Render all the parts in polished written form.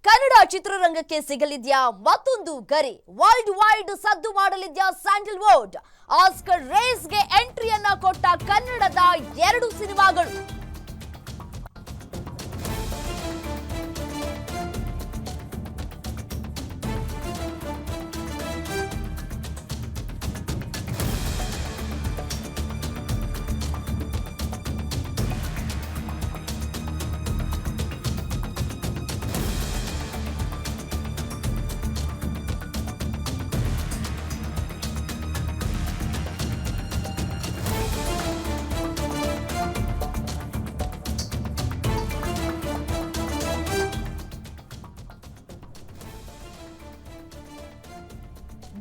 ಕನ್ನಡ ಚಿತ್ರರಂಗಕ್ಕೆ ಸಿಗಲಿದ್ಯಾ ಮತ್ತೊಂದು ಗರಿ. ವರ್ಲ್ಡ್ ವೈಡ್ ಸದ್ದು ಮಾಡಲಿದ್ಯಾ ಸ್ಯಾಂಡಲ್ವುಡ್. ಆಸ್ಕರ್ ರೇಸ್ಗೆ ಎಂಟ್ರಿಯನ್ನ ಕೊಟ್ಟ ಕನ್ನಡದ 2 ಸಿನಿಮಾಗಳು.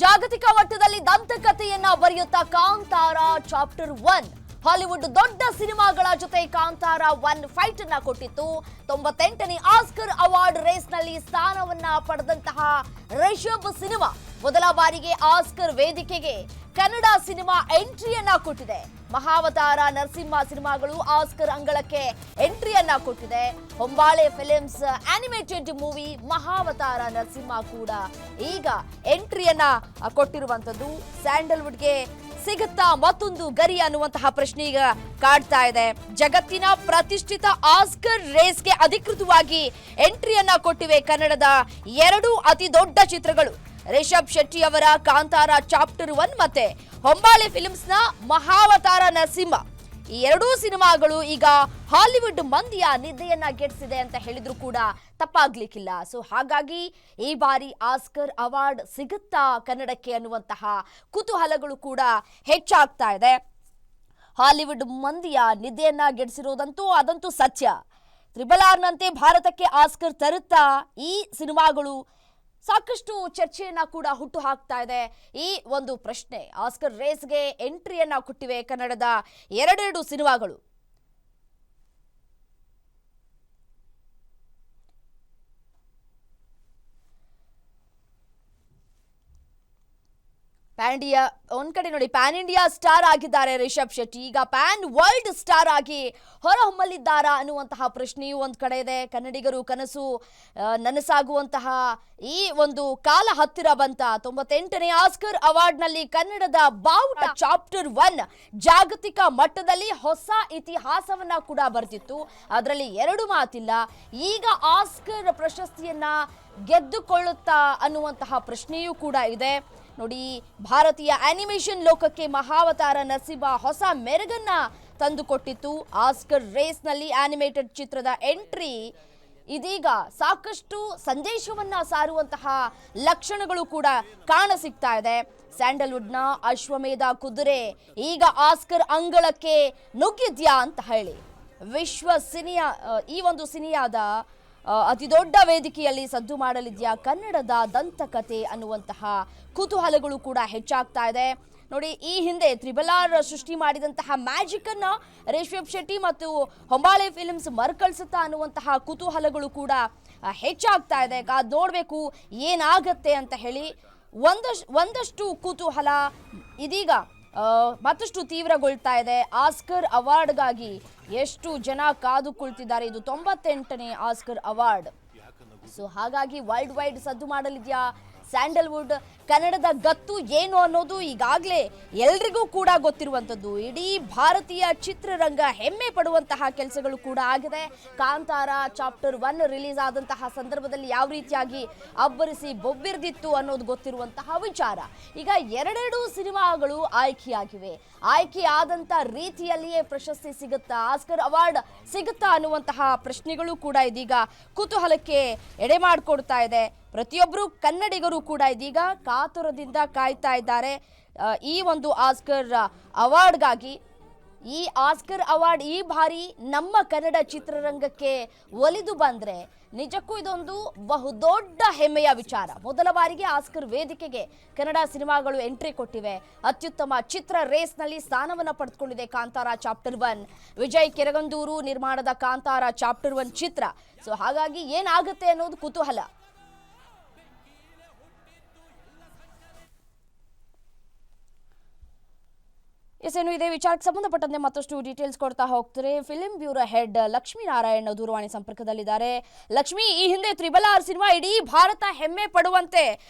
ಜಾಗತಿಕ ಮಟ್ಟದಲ್ಲಿ ದಂತಕಥೆಯನ್ನ ಬರೆಯುತ್ತಾ ಕಾಂತಾರ ಚಾಪ್ಟರ್ 1. ಹಾಲಿವುಡ್ ದೊಡ್ಡ ಸಿನಿಮಾಗಳ ಜೊತೆ ಕಾಂತಾರ 1 ಫೈಟ್ ಅನ್ನ ಕೊಟ್ಟಿತ್ತು. 98ನೇ ಆಸ್ಕರ್ ಅವಾರ್ಡ್ ರೇಸ್ ನಲ್ಲಿ ಸ್ಥಾನವನ್ನ ಪಡೆದಂತಹ ರಿಷಬ್ ಸಿನಿಮಾ ಮೊದಲ ಬಾರಿಗೆ ಆಸ್ಕರ್ ವೇದಿಕೆಗೆ ಕನ್ನಡ ಸಿನಿಮಾ ಎಂಟ್ರಿಯನ್ನ ಕೊಟ್ಟಿದೆ. ಮಹಾವತಾರ ನರಸಿಂಹ ಸಿನಿಮಾಗಳು ಆಸ್ಕರ್ ಅಂಗಳಕ್ಕೆ ಎಂಟ್ರಿಯನ್ನ ಕೊಟ್ಟಿದೆ. ಹೊಂಬಾಳೆ ಫಿಲ್ಮ್ಸ್ ಆನಿಮೇಟೆಡ್ ಮೂವಿ ಮಹಾವತಾರ ನರಸಿಂಹ ಕೂಡ ಈಗ ಎಂಟ್ರಿಯನ್ನ ಕೊಟ್ಟಿರುವಂತದ್ದು. ಸ್ಯಾಂಡಲ್ವುಡ್ಗೆ ಸಿಗುತ್ತಾ ಮತ್ತೊಂದು ಗರಿ ಅನ್ನುವಂತಹ ಪ್ರಶ್ನೆ ಈಗ ಕಾಡ್ತಾ ಇದೆ. ಜಗತ್ತಿನ ಪ್ರತಿಷ್ಠಿತ ಆಸ್ಕರ್ ರೇಸ್ಗೆ ಅಧಿಕೃತವಾಗಿ ಎಂಟ್ರಿಯನ್ನ ಕೊಟ್ಟಿವೆ ಕನ್ನಡದ 2 ಅತಿ ದೊಡ್ಡ ಚಿತ್ರಗಳು. ರಿಷಬ್ ಶೆಟ್ಟಿ ಅವರ ಕಾಂತಾರ ಚಾಪ್ಟರ್ 1 ಮತ್ತೆ ಹೊಂಬಾಳೆ ಫಿಲ್ಮ್ಸ್ ನ ಮಹಾವತಾರ ನರಸಿಂಹ. ಈ 2 ಸಿನಿಮಾಗಳು ಈಗ ಹಾಲಿವುಡ್ ಮಂದಿಯ ನಿದ್ದೆಯನ್ನ ಗೆಡಿಸಿದೆ ಅಂತ ಹೇಳಿದ್ರು ಕೂಡ ತಪ್ಪಾಗ್ಲಿಕ್ಕಿಲ್ಲ. ಸೊ ಹಾಗಾಗಿ ಈ ಬಾರಿ ಆಸ್ಕರ್ ಅವಾರ್ಡ್ ಸಿಗುತ್ತಾ ಕನ್ನಡಕ್ಕೆ ಅನ್ನುವಂತಹ ಕುತೂಹಲಗಳು ಕೂಡ ಹೆಚ್ಚಾಗ್ತಾ ಇದೆ. ಹಾಲಿವುಡ್ ಮಂದಿಯ ನಿದ್ದೆಯನ್ನ ಗೆಡಿಸಿರೋದಂತೂ ಅದಂತೂ ಸತ್ಯ. RRR ನಂತೆ ಭಾರತಕ್ಕೆ ಆಸ್ಕರ್ ತರುತ್ತಾ ಈ ಸಿನಿಮಾಗಳು ಸಾಕಷ್ಟು ಚರ್ಚೆಯನ್ನ ಕೂಡ ಹುಟ್ಟು ಹಾಕ್ತಾ ಇದೆ. ಈ ಒಂದು ಪ್ರಶ್ನೆ ಆಸ್ಕರ್ ರೇಸ್ಗೆ ಎಂಟ್ರಿಯನ್ನ ಕೊಟ್ಟಿವೆ ಕನ್ನಡದ 2 ಸಿನಿಮಾಗಳು. ಒಂದ್ ಕಡೆ ನೋಡಿ, ಪ್ಯಾನ್ ಇಂಡಿಯಾ ಸ್ಟಾರ್ ಆಗಿದ್ದಾರೆ ರಿಷಬ್ ಶೆಟ್ಟಿ. ಈಗ ಪ್ಯಾನ್ ವರ್ಲ್ಡ್ ಸ್ಟಾರ್ ಆಗಿ ಹೊರಹೊಮ್ಮಲಿದ್ದಾರಾ ಅನ್ನುವಂತಹ ಪ್ರಶ್ನೆಯೂ ಒಂದ್ ಕಡೆ ಇದೆ. ಕನ್ನಡಿಗರು ಕನಸು ನನಸಾಗುವಂತಹ ಈ ಒಂದು ಕಾಲ ಹತ್ತಿರ ಬಂತ. 98ನೇ ಆಸ್ಕರ್ ಅವಾರ್ಡ್ ನಲ್ಲಿ ಕನ್ನಡದ ಬಾವುಟ ಚಾಪ್ಟರ್ 1 ಜಾಗತಿಕ ಮಟ್ಟದಲ್ಲಿ ಹೊಸ ಇತಿಹಾಸವನ್ನ ಕೂಡ ಬರೆದಿತ್ತು. ಅದರಲ್ಲಿ 2 ಮಾತಿಲ್ಲ. ಈಗ ಆಸ್ಕರ್ ಪ್ರಶಸ್ತಿಯನ್ನ ಗೆದ್ದುಕೊಳ್ಳುತ್ತಾ ಅನ್ನುವಂತಹ ಪ್ರಶ್ನೆಯೂ ಕೂಡ ಇದೆ. ನೋಡಿ, ಭಾರತೀಯ ಆನಿಮೇಷನ್ ಲೋಕಕ್ಕೆ ಮಹಾವತಾರ ನರಸಿಂಹ ಹೊಸ ಮೆರುಗನ್ನ ತಂದುಕೊಟ್ಟಿತ್ತು. ಆಸ್ಕರ್ ರೇಸ್ ನಲ್ಲಿ ಆನಿಮೇಟೆಡ್ ಚಿತ್ರದ ಎಂಟ್ರಿ ಇದೀಗ ಸಾಕಷ್ಟು ಸಂದೇಶವನ್ನ ಸಾರುವಂತಹ ಲಕ್ಷಣಗಳು ಕೂಡ ಕಾಣಸಿಗ್ತಾ ಇದೆ. ಸ್ಯಾಂಡಲ್ವುಡ್ನ ಅಶ್ವಮೇಧ ಕುದುರೆ ಈಗ ಆಸ್ಕರ್ ಅಂಗಳಕ್ಕೆ ನುಗ್ಗಿದ್ಯಾ ಅಂತ ಹೇಳಿ ವಿಶ್ವ ಸಿನಿಯಾ ಈ ಒಂದು ಸಿನಿಯಾದ ಅತಿ ದೊಡ್ಡ ವೇದಿಕೆಯಲ್ಲಿ ಸದ್ದು ಮಾಡಲಿದ್ಯಾ ಕನ್ನಡದ ದಂತಕಥೆ ಅನ್ನುವಂತಹ ಕುತೂಹಲಗಳು ಕೂಡ ಹೆಚ್ಚಾಗ್ತಾ ಇದೆ. ನೋಡಿ, ಈ ಹಿಂದೆ RRR ಸೃಷ್ಟಿ ಮಾಡಿದಂತಹ ಮ್ಯಾಜಿಕ್ ಅನ್ನ ರಿಷಬ್ ಶೆಟ್ಟಿ ಮತ್ತು ಹೊಂಬಾಳೆ ಫಿಲ್ಮ್ಸ್ ಮರುಕಳಿಸುತ್ತಾ ಅನ್ನುವಂತಹ ಕುತೂಹಲಗಳು ಕೂಡ ಹೆಚ್ಚಾಗ್ತಾ ಇದೆ. ಕಾದ್ ನೋಡ್ಬೇಕು ಏನಾಗತ್ತೆ ಅಂತ ಹೇಳಿ. ಒಂದಷ್ಟು ಕುತೂಹಲ ಇದೀಗ ಮತ್ತಷ್ಟು ತೀವ್ರಗೊಳ್ತಾ ಇದೆ. ಆಸ್ಕರ್ ಅವಾರ್ಡ್ಗಾಗಿ ಎಷ್ಟು ಜನ ಕಾದು ಕುಳಿತಿದ್ದಾರೆ. ಇದು 98ನೇ ಆಸ್ಕರ್ ಅವಾರ್ಡ್. ಸೊ ಹಾಗಾಗಿ ವರ್ಲ್ಡ್ ವೈಡ್ ಸದ್ದು ಮಾಡಲಿದ್ಯಾ ಸ್ಯಾಂಡಲ್ವುಡ್. ಕನ್ನಡದ ಗತ್ತು ಏನು ಅನ್ನೋದು ಈಗಾಗಲೇ ಎಲ್ರಿಗೂ ಕೂಡ ಗೊತ್ತಿರುವಂಥದ್ದು. ಇಡೀ ಭಾರತೀಯ ಚಿತ್ರರಂಗ ಹೆಮ್ಮೆ ಪಡುವಂತಹ ಕೆಲಸಗಳು ಕೂಡ ಆಗಿದೆ. ಕಾಂತಾರ ಚಾಪ್ಟರ್ 1 ರಿಲೀಸ್ ಆದಂತಹ ಸಂದರ್ಭದಲ್ಲಿ ಯಾವ ರೀತಿಯಾಗಿ ಅಬ್ಬರಿಸಿ ಬೊಬ್ಬಿರ್ದಿತ್ತು ಅನ್ನೋದು ಗೊತ್ತಿರುವಂತಹ ವಿಚಾರ. ಈಗ 2 ಸಿನಿಮಾಗಳು ಆಯ್ಕೆಯಾಗಿವೆ. ಆಯ್ಕೆಯಾದಂಥ ರೀತಿಯಲ್ಲಿಯೇ ಪ್ರಶಸ್ತಿ ಸಿಗುತ್ತಾ, ಆಸ್ಕರ್ ಅವಾರ್ಡ್ ಸಿಗುತ್ತಾ ಅನ್ನುವಂತಹ ಪ್ರಶ್ನೆಗಳು ಕೂಡ ಇದೀಗ ಕುತೂಹಲಕ್ಕೆ ಎಡೆ ಮಾಡಿಕೊಡ್ತಾ ಇದೆ. ಪ್ರತಿಯೊಬ್ಬರು ಕನ್ನಡಿಗರು ಕೂಡ ಇದೀಗ ಕಾತುರದಿಂದ ಕಾಯ್ತಾ ಇದ್ದಾರೆ ಈ ಒಂದು ಆಸ್ಕರ್ ಅವಾರ್ಡ್ಗಾಗಿ. ಈ ಆಸ್ಕರ್ ಅವಾರ್ಡ್ ಈ ಬಾರಿ ನಮ್ಮ ಕನ್ನಡ ಚಿತ್ರರಂಗಕ್ಕೆ ಒಲಿದು ಬಂದ್ರೆ ನಿಜಕ್ಕೂ ಇದೊಂದು ಬಹುದೊಡ್ಡ ಹೆಮ್ಮೆಯ ವಿಚಾರ. ಮೊದಲ ಬಾರಿಗೆ ಆಸ್ಕರ್ ವೇದಿಕೆಗೆ ಕನ್ನಡ ಸಿನಿಮಾಗಳು ಎಂಟ್ರಿ ಕೊಟ್ಟಿವೆ. ಅತ್ಯುತ್ತಮ ಚಿತ್ರ ರೇಸ್ನಲ್ಲಿ ಸ್ಥಾನವನ್ನು ಪಡೆದುಕೊಂಡಿದೆ ಕಾಂತಾರ ಚಾಪ್ಟರ್ 1. ವಿಜಯ್ ಕೆರಗಂದೂರು ನಿರ್ಮಾಣದ ಕಾಂತಾರ ಚಾಪ್ಟರ್ 1 ಚಿತ್ರ. ಸೊ ಹಾಗಾಗಿ ಏನಾಗುತ್ತೆ ಅನ್ನೋದು ಕುತೂಹಲ. ಇನ್ನು ಇದೇ ವಿಚಾರಕ್ಕೆ ಸಂಬಂಧಪಟ್ಟಂತೆ ಮತ್ತಷ್ಟು ಡೀಟೇಲ್ಸ್ ಕೊಡ್ತಾ ಹೋಗ್ತಾರೆ ಫಿಲ್ಮ್ ಬ್ಯೂರೋ ಹೆಡ್ ಲಕ್ಷ್ಮೀನಾರಾಯಣ್ ದೂರವಾಣಿ ಸಂಪರ್ಕದಲ್ಲಿದ್ದಾರೆ. ಲಕ್ಷ್ಮಿ, ಈ ಹಿಂದೆ RRR ಸಿನಿಮಾ ಇಡೀ ಭಾರತ ಹೆಮ್ಮೆ ಪಡುವಂತೆ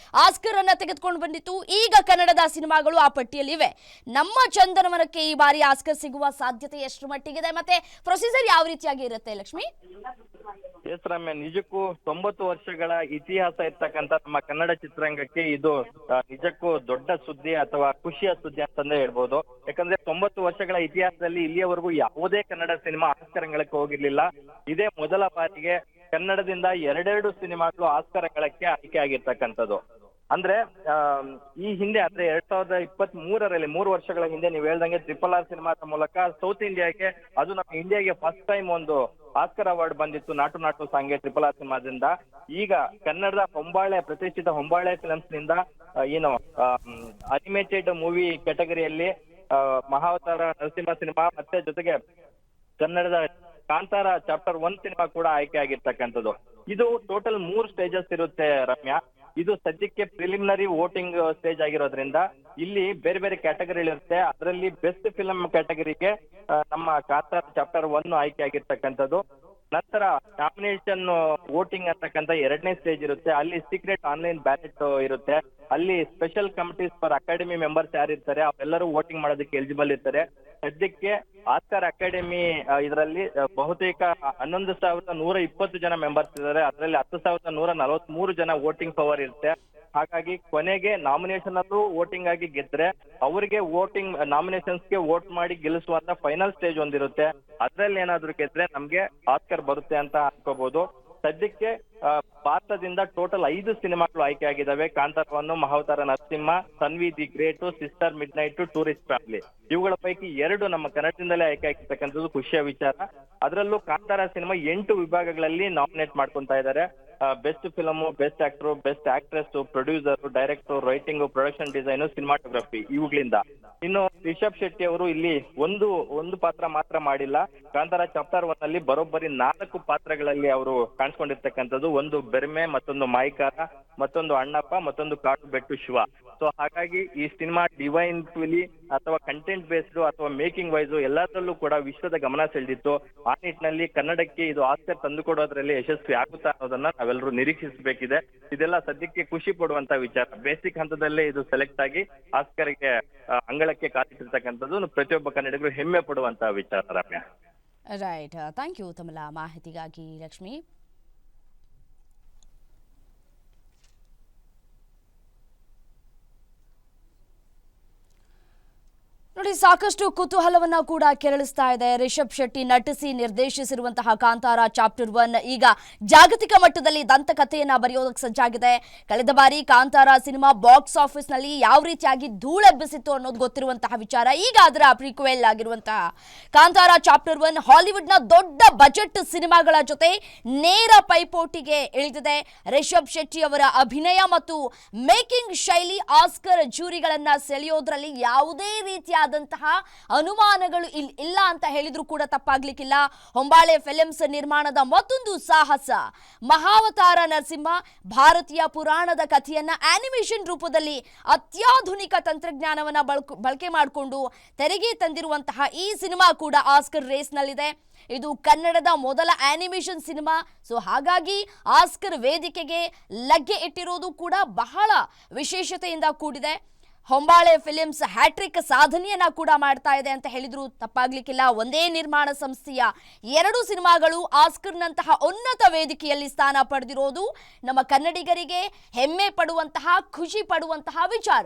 ಆಸ್ಕರ್ ಅನ್ನ ತೆಗೆದುಕೊಂಡು ಬಂದಿತ್ತು. ಈಗ ಕನ್ನಡದ ಸಿನಿಮಾಗಳು ಆ ಪಟ್ಟಿಯಲ್ಲಿವೆ. ನಮ್ಮ ಚಂದನವನಕ್ಕೆ ಈ ಬಾರಿ ಆಸ್ಕರ್ ಸಿಗುವ ಸಾಧ್ಯತೆ ಎಷ್ಟು ಮಟ್ಟಿಗಿದೆ, ಮತ್ತೆ ಪ್ರೊಸೀಜರ್ ಯಾವ ರೀತಿಯಾಗಿ ಇರುತ್ತೆ ಲಕ್ಷ್ಮಿ? ಎಸ್ ರಮ್ಯ, ನಿಜಕ್ಕೂ 90 ವರ್ಷಗಳ ಇತಿಹಾಸ ಇರ್ತಕ್ಕಂಥ ನಮ್ಮ ಕನ್ನಡ ಚಿತ್ರರಂಗಕ್ಕೆ ಇದು ನಿಜಕ್ಕೂ ದೊಡ್ಡ ಸುದ್ದಿ ಅಥವಾ ಖುಷಿಯ ಸುದ್ದಿ ಅಂತಂದೇ ಹೇಳ್ಬೋದು. ಯಾಕಂದ್ರೆ 90 ವರ್ಷಗಳ ಇತಿಹಾಸದಲ್ಲಿ ಇಲ್ಲಿಯವರೆಗೂ ಯಾವುದೇ ಕನ್ನಡ ಸಿನಿಮಾ ಆಸ್ಕರ್ ಅಂಗಳಕ್ಕೆ ಹೋಗಿರ್ಲಿಲ್ಲ. ಇದೇ ಮೊದಲ ಬಾರಿಗೆ ಕನ್ನಡದಿಂದ ಎರಡೆರಡು ಸಿನಿಮಾಗಳು ಆಸ್ಕರ್ ಅಂಗಳಕ್ಕೆ ಆಯ್ಕೆ ಆಗಿರ್ತಕ್ಕಂಥದ್ದು. ಅಂದ್ರೆ ಈ ಹಿಂದೆ ಅಂದ್ರೆ 2023ರಲ್ಲಿ 3 ವರ್ಷಗಳ ಹಿಂದೆ ನೀವು ಹೇಳ್ದಂಗೆ RRR ಸಿನಿಮಾದ ಮೂಲಕ ಸೌತ್ ಇಂಡಿಯಾಗೆ, ಅದು ನಮ್ಮ ಇಂಡಿಯಾಗೆ ಫಸ್ಟ್ ಟೈಮ್ ಒಂದು ಆಸ್ಕರ್ ಅವಾರ್ಡ್ ಬಂದಿತ್ತು ನಾಟು ನಾಟು ಸಾಂಗ್ಗೆ RRR ಸಿನಿಮಾದಿಂದ. ಈಗ ಕನ್ನಡದ ಪ್ರತಿಷ್ಠಿತ ಹೊಂಬಾಳೆ ಫಿಲ್ಮ್ಸ್ ನಿಂದ ಏನು ಅನಿಮೇಟೆಡ್ ಮೂವಿ ಕ್ಯಾಟಗರಿಯಲ್ಲಿ ಮಹಾವತಾರ ನರಸಿಂಹ ಸಿನಿಮಾ ಮತ್ತೆ ಜೊತೆಗೆ ಕನ್ನಡದ ಕಾಂತಾರ ಚಾಪ್ಟರ್ 1 ಸಿನಿಮಾ ಕೂಡ ಆಯ್ಕೆ ಆಗಿರ್ತಕ್ಕಂಥದ್ದು. ಇದು ಟೋಟಲ್ 3 ಸ್ಟೇಜಸ್ ಇರುತ್ತೆ ರಮ್ಯಾ. ಇದು ಸದ್ಯಕ್ಕೆ ಪ್ರಿಲಿಮಿನರಿ ವೋಟಿಂಗ್ ಸ್ಟೇಜ್ ಆಗಿರೋದ್ರಿಂದ ಇಲ್ಲಿ ಬೇರೆ ಬೇರೆ ಕ್ಯಾಟಗರಿಗಳಿರುತ್ತೆ. ಅದರಲ್ಲಿ ಬೆಸ್ಟ್ ಫಿಲ್ಮ್ ಕ್ಯಾಟಗರಿಗೆ ನಮ್ಮ ಕಾಂತಾರ ಚಾಪ್ಟರ್ 1 ಆಯ್ಕೆ ಆಗಿರ್ತಕ್ಕಂಥದ್ದು. ನಂತರ ನಾಮಿನೇಷನ್ ವೋಟಿಂಗ್ ಅಂತಕ್ಕಂಥ 2ನೇ ಸ್ಟೇಜ್ ಇರುತ್ತೆ. ಅಲ್ಲಿ ಸೀಕ್ರೆಟ್ ಆನ್ಲೈನ್ ಬ್ಯಾಲೆಟ್ ಇರುತ್ತೆ. ಅಲ್ಲಿ special committees for academy members ಯಾರಿರ್ತಾರೆ ಅವರೆಲ್ಲರೂ ವೋಟಿಂಗ್ ಮಾಡೋದಕ್ಕೆ ಎಲಿಜಿಬಲ್ ಇರ್ತಾರೆ. ಸದ್ಯಕ್ಕೆ ಆಸ್ಕರ್ ಅಕಾಡೆಮಿ ಇದರಲ್ಲಿ ಬಹುತೇಕ 11,120 ಜನ ಮೆಂಬರ್ಸ್ ಇದ್ದಾರೆ. ಅದರಲ್ಲಿ 10,143 ಜನ ವೋಟಿಂಗ್ ಪವರ್ ಇರುತ್ತೆ. ಹಾಗಾಗಿ ಕೊನೆಗೆ ನಾಮಿನೇಷನ್ ಅಲ್ಲೂ ವೋಟಿಂಗ್ ಆಗಿ ಗೆದ್ರೆ ಅವರಿಗೆ ವೋಟಿಂಗ್ ನಾಮಿನೇಷನ್ಸ್ಗೆ ವೋಟ್ ಮಾಡಿ ಗೆಲ್ಲಿಸುವಂತ ಫೈನಲ್ ಸ್ಟೇಜ್ ಒಂದಿರುತ್ತೆ. ಅದ್ರಲ್ಲಿ ಏನಾದ್ರು ಗೆದ್ರೆ ನಮ್ಗೆ ಆಸ್ಕರ್ ಬರುತ್ತೆ ಅಂತ ಅನ್ಕೋಬಹುದು. ಸದ್ಯಕ್ಕೆ ಭಾರತದಿಂದ ಟೋಟಲ್ 5 ಸಿನಿಮಾಗಳು ಆಯ್ಕೆ ಆಗಿದ್ದಾವೆ. ಕಾಂತಾರವನ್ನು, Mahavatar Narsimha, Tanvi the great, sister midnight, tourist family. ಇವುಗಳ ಪೈಕಿ 2 ನಮ್ಮ ಕನ್ನಡದಿಂದಲೇ ಆಯ್ಕೆ ಆಗಿರ್ತಕ್ಕಂಥದ್ದು ಖುಷಿಯ ವಿಚಾರ. ಅದರಲ್ಲೂ ಕಾಂತಾರ ಸಿನಿಮಾ 8 ವಿಭಾಗಗಳಲ್ಲಿ ನಾಮಿನೇಟ್ ಮಾಡ್ಕೊಂತಾ ಇದ್ದಾರೆ. Best film, best actor, best actress, producer, director, writing, production design, cinematography ಇವುಗಳಿಂದ. ಇನ್ನು ರಿಷಬ್ ಶೆಟ್ಟಿ ಅವರು ಇಲ್ಲಿ ಒಂದು ಪಾತ್ರ ಮಾತ್ರ ಮಾಡಿಲ್ಲ. ಕಾಂತಾರ ಚಾಪ್ಟರ್ 1 ಅಲ್ಲಿ ಬರೋಬ್ಬರಿ 4 ಪಾತ್ರಗಳಲ್ಲಿ ಅವರು ಕಾಣಿಸ್ಕೊಂಡಿರ್ತಕ್ಕಂಥದ್ದು. ಒಂದು ಬೆರ್ಮೆ, ಮತ್ತೊಂದು ಮಾಯಿಕಾರ, ಮತ್ತೊಂದು ಅಣ್ಣಪ್ಪ, ಮತ್ತೊಂದು ಕಾಡು ಬೆಟ್ಟು ಶಿವ. ಸೊ ಹಾಗಾಗಿ ಈ ಸಿನಿಮಾ ಡಿವೈನ್ಫುಲಿ ಅಥವಾ ಕಂಟೆಂಟ್ ಬೇಸ್ಡ್ ಅಥವಾ ಮೇಕಿಂಗ್ ವೈಸ್ ಎಲ್ಲದರಲ್ಲೂ ಕೂಡ ವಿಶ್ವದ ಗಮನ ಸೆಳೆದಿತ್ತು. ಆ ನಿಟ್ಟಿನಲ್ಲಿ ಕನ್ನಡಕ್ಕೆ ಇದು ಆಸ್ಕರ್ ತಂದುಕೊಡೋದ್ರಲ್ಲಿ ಯಶಸ್ವಿ ಆಗುತ್ತಾ ಅನ್ನೋದನ್ನ ನಾವೆಲ್ಲರೂ ನಿರೀಕ್ಷಿಸಬೇಕಿದೆ. ಇದೆಲ್ಲ ಸದ್ಯಕ್ಕೆ ಖುಷಿ ಪಡುವಂತ ವಿಚಾರ. ಬೇಸಿಕ್ ಹಂತದಲ್ಲೇ ಇದು ಸೆಲೆಕ್ಟ್ ಆಗಿ ಆಸ್ಕರ್ಗೆ ಅಂಗಳಕ್ಕೆ ಕಾಲಿಟ್ಟಿರ್ತಕ್ಕಂಥದ್ದು ಪ್ರತಿಯೊಬ್ಬ ಕನ್ನಡಿಗರು ಹೆಮ್ಮೆ ಪಡುವಂತ ವಿಚಾರ ರಮ್ಯ. ರೈಟ್, ಥ್ಯಾಂಕ್ ಯು ತಮ್ಮ ಮಾಹಿತಿಗಾಗಿ ಲಕ್ಷ್ಮಿ. ನೋಡಿ, ಸಾಕಷ್ಟು ಕುತೂಹಲವನ್ನ ಕೂಡ ಕೆರಳಿಸ್ತಾ ಇದೆ. ರಿಷಬ್ ಶೆಟ್ಟಿ ನಟಿಸಿ ನಿರ್ದೇಶಿಸಿರುವಂತಹ ಕಾಂತಾರ ಚಾಪ್ಟರ್ 1 ಈಗ ಜಾಗತಿಕ ಮಟ್ಟದಲ್ಲಿ ದಂತಕಥೆಯನ್ನ ಬರೆಯೋದಕ್ಕೆ ಸಜ್ಜಾಗಿದೆ. ಕಳೆದ ಬಾರಿ ಕಾಂತಾರ ಸಿನಿಮಾ ಬಾಕ್ಸ್ ಆಫೀಸ್ ನಲ್ಲಿ ಯಾವ ರೀತಿಯಾಗಿ ಧೂಳೆಬ್ಬಿಸಿತ್ತು ಅನ್ನೋದು ಗೊತ್ತಿರುವಂತಹ ವಿಚಾರ. ಈಗ ಅದರ ಪ್ರೀಕ್ವೆಲ್ ಆಗಿರುವಂತಹ ಕಾಂತಾರ ಚಾಪ್ಟರ್ 1 ಹಾಲಿವುಡ್ ನ ದೊಡ್ಡ ಬಜೆಟ್ ಸಿನಿಮಾಗಳ ಜೊತೆ ನೇರ ಪೈಪೋಟಿಗೆ ಇಳಿದಿದೆ. ರಿಷಬ್ ಶೆಟ್ಟಿ ಅವರ ಅಭಿನಯ ಮತ್ತು ಮೇಕಿಂಗ್ ಶೈಲಿ ಆಸ್ಕರ್ ಜೂರಿಗಳನ್ನ ಸೆಳೆಯೋದ್ರಲ್ಲಿ ಯಾವುದೇ ರೀತಿಯ ಅನುಮಾನಗಳು ಇಲ್ಲ ಅಂತ ಹೇಳಿದ್ರು ಕೂಡ ತಪ್ಪಾಗ್ಲಿಕ್ಕಿಲ್ಲ. ಹೊಂಬಾಳೆ ಫಿಲ್ಮ್ಸ್ ನಿರ್ಮಾಣದ ಮತ್ತೊಂದು ಸಾಹಸ ಮಹಾವತಾರ ನರಸಿಂಹ ಭಾರತೀಯ ಪುರಾಣದ ಕಥೆಯನ್ನ ಆನಿಮೇಷನ್ ರೂಪದಲ್ಲಿ ಅತ್ಯಾಧುನಿಕ ತಂತ್ರಜ್ಞಾನವನ್ನ ಬಳಕೆ ಮಾಡಿಕೊಂಡು ತೆರೆಗೆ ತಂದಿರುವಂತಹ ಈ ಸಿನಿಮಾ ಕೂಡ ಆಸ್ಕರ್ ರೇಸ್ನಲ್ಲಿದೆ. ಇದು ಕನ್ನಡದ ಮೊದಲ ಆನಿಮೇಷನ್ ಸಿನಿಮಾ. ಸೊ ಹಾಗಾಗಿ ಆಸ್ಕರ್ ವೇದಿಕೆಗೆ ಲಗ್ಗೆ ಇಟ್ಟಿರೋದು ಕೂಡ ಬಹಳ ವಿಶೇಷತೆಯಿಂದ ಕೂಡಿದೆ. ಹೊಂಬಾಳೆ ಫಿಲ್ಮ್ಸ್ ಹ್ಯಾಟ್ರಿಕ್ ಸಾಧನೆಯನ್ನ ಕೂಡ ಮಾಡ್ತಾ ಇದೆ ಅಂತ ಹೇಳಿದ್ರು ತಪ್ಪಾಗ್ಲಿಕ್ಕಿಲ್ಲ. ಒಂದೇ ನಿರ್ಮಾಣ ಸಂಸ್ಥೆಯ 2 ಸಿನಿಮಾಗಳು ಆಸ್ಕರ್ನಂತಹ ಉನ್ನತ ವೇದಿಕೆಯಲ್ಲಿ ಸ್ಥಾನ ಪಡೆದಿರೋದು ನಮ್ಮ ಕನ್ನಡಿಗರಿಗೆ ಹೆಮ್ಮೆ ಪಡುವಂತಹ, ಖುಷಿ ಪಡುವಂತಹ ವಿಚಾರ.